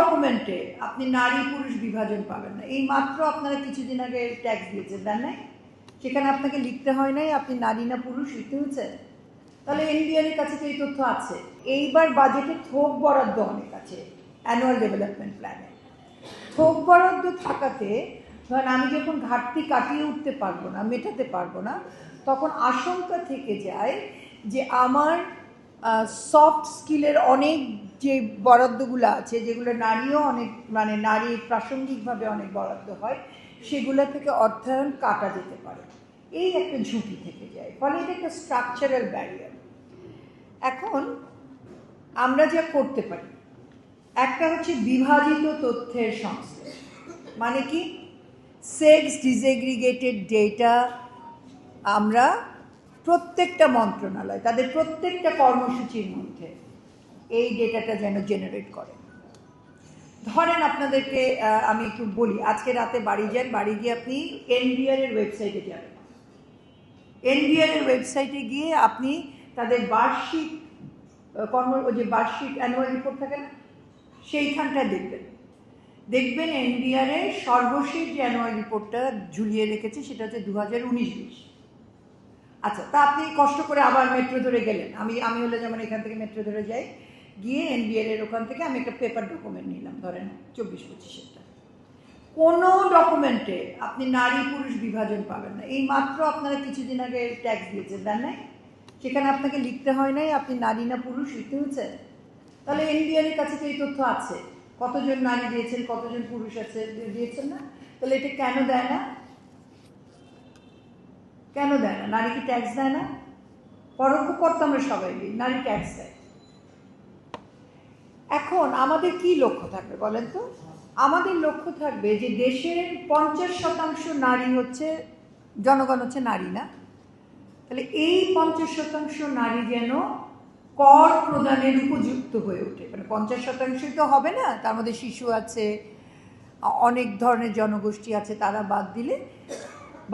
ডকুমেন্টে আপনি নারী পুরুষ বিভাজন পাবেন না। এই মাত্র আপনারা কিছুদিন আগে ট্যাক্স দিয়েছেন, দেন নাই? সেখানে আপনাকে লিখতে হয় নাই আপনি নারী না পুরুষ, লিখতে হয়েছে। তাহলে এনবিআর এর কাছে তো এই তথ্য আছে। এইবার বাজেটে থোক বরাদ্দ অনেক আছে অ্যানুয়াল ডেভেলপমেন্ট প্ল্যানে। থোক বরাদ্দ থাকাতে ধরেন আমি যখন ঘাটতি কাটিয়ে উঠতে পারবো না, মেটাতে পারবো না, তখন আশঙ্কা থেকে যায় যে আমার সফট স্কিলের অনেক যে বরাদ্দগুলো আছে, যেগুলো নারীও অনেক মানে নারী প্রাসঙ্গিকভাবে অনেক বরাদ্দ হয়, সেগুলো থেকে অর্থায়ন কাটা যেতে পারে। এই একটা ঝুঁকি থেকে যায়, ফলে এটা একটা স্ট্রাকচারাল ব্যারিয়ার। এখন আমরা যা করতে পারি, একটা হচ্ছে বিভাজিত তথ্যের সংশ্লেষ। মানে কি, সেক্স ডিসএগ্রিগেটেড ডেটা আমরা প্রত্যেকটা মন্ত্রণালয় তাদের প্রত্যেকটা কর্মসূচির মধ্যে এই ডেটাটা যেন জেনারেট করে। ধরেন আপনাদেরকে আমি একটু বলি, আজকে রাতে বাড়ি যান, বাড়ি গিয়ে আপনি এনবিআর এর ওয়েবসাইটে যাবেন। এনবিআর এর ওয়েবসাইটে গিয়ে আপনি তাদের বার্ষিক যে বার্ষিক অ্যানুয়াল রিপোর্ট থাকে না, সেইখানটায় দেখবেন এনবিআর এর সর্বশেষ যে অ্যানুয়াল রিপোর্টটা ঝুলিয়ে রেখেছে সেটা হচ্ছে 2019-20। আচ্ছা, তা আপনি কষ্ট করে আবার মেট্রো ধরে গেলেন। আমি হলে যেমন এখান থেকে মেট্রো ধরে যাই, গিয়ে এনবিআর এর ওখান থেকে আমি একটা পেপার ডকুমেন্ট নিলাম, ধরেন 24-25-এরটা। কোনো ডকুমেন্টে আপনি নারী পুরুষ বিভাজন পাবেন না। এই মাত্র আপনারা কিছুদিন আগে ট্যাক্স দিয়েছেন, দেন নাই? সেখানে আপনাকে লিখতে হয় নাই আপনি নারী না পুরুষ, লিখতে হয়েছে। তাহলে এনবিআর এর কাছে তো এই তথ্য আছে, কতজন নারী দিয়েছেন, কতজন পুরুষ আছে, দিয়েছেন না? তাহলে এটা কেন দেয় না? কেন দেয় না? নারী কি ট্যাক্স দেয় না? পরোক্ষ করতে আমরা সবাই দিই, নারী ট্যাক্স দেয়। এখন আমাদের কি লক্ষ্য থাকবে বলেন তো? আমাদের লক্ষ্য থাকবে যে দেশের 50% নারী হচ্ছে, জনগণ হচ্ছে নারী না? তাহলে এই 50% নারী যেন কর প্রদানের উপযুক্ত হয়ে ওঠে। মানে 50% তো হবে না, তার মধ্যে শিশু আছে, অনেক ধরনের জনগোষ্ঠী আছে, তারা বাদ দিলে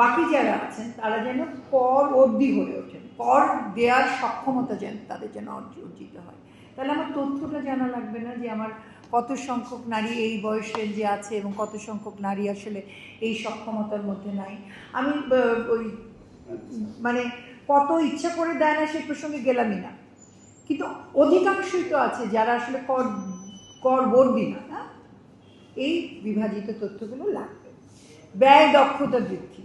বাকি যারা আছেন তারা যেন কর অর্দি হয়ে ওঠেন, কর দেওয়ার সক্ষমতা যেন তাদের যেন অর্জিত হয়। তাহলে আমার তথ্যটা জানা লাগবে না যে আমার কত সংখ্যক নারী এই বয়স রেঞ্জে আছে এবং কত সংখ্যক নারী আসলে এই সক্ষমতার মধ্যে নাই। আমি ওই মানে কত ইচ্ছা করে দেয় না সে প্রসঙ্গে গেলামই না, কিন্তু অধিকাংশই তো আছে যারা আসলে করবর্দি না। এই বিভাজিত তথ্যগুলো লাগবে। ব্যয় দক্ষতা বৃদ্ধি,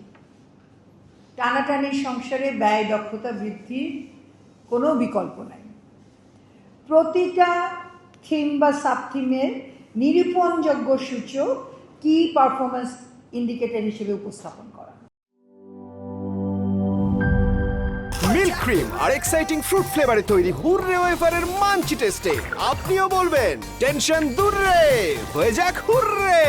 টানাটানির সংসারে ব্যয় দক্ষতা বৃদ্ধির কোনো বিকল্প নাই। প্রতিটা থিম বা সাবথিমের নিরূপণযোগ্য সূচক কি পারফরমেন্স ইন্ডিকেটর হিসেবে উপস্থাপন করা। মিল্ক ক্রিম আর এক্সাইটিং ফ্রুট ফ্লেভারে তৈরি হুররে ওয়েফারের মাঞ্চি টেস্টে আপনিও বলবেন টেনশন দূর রে, হয়ে যাক হুররে।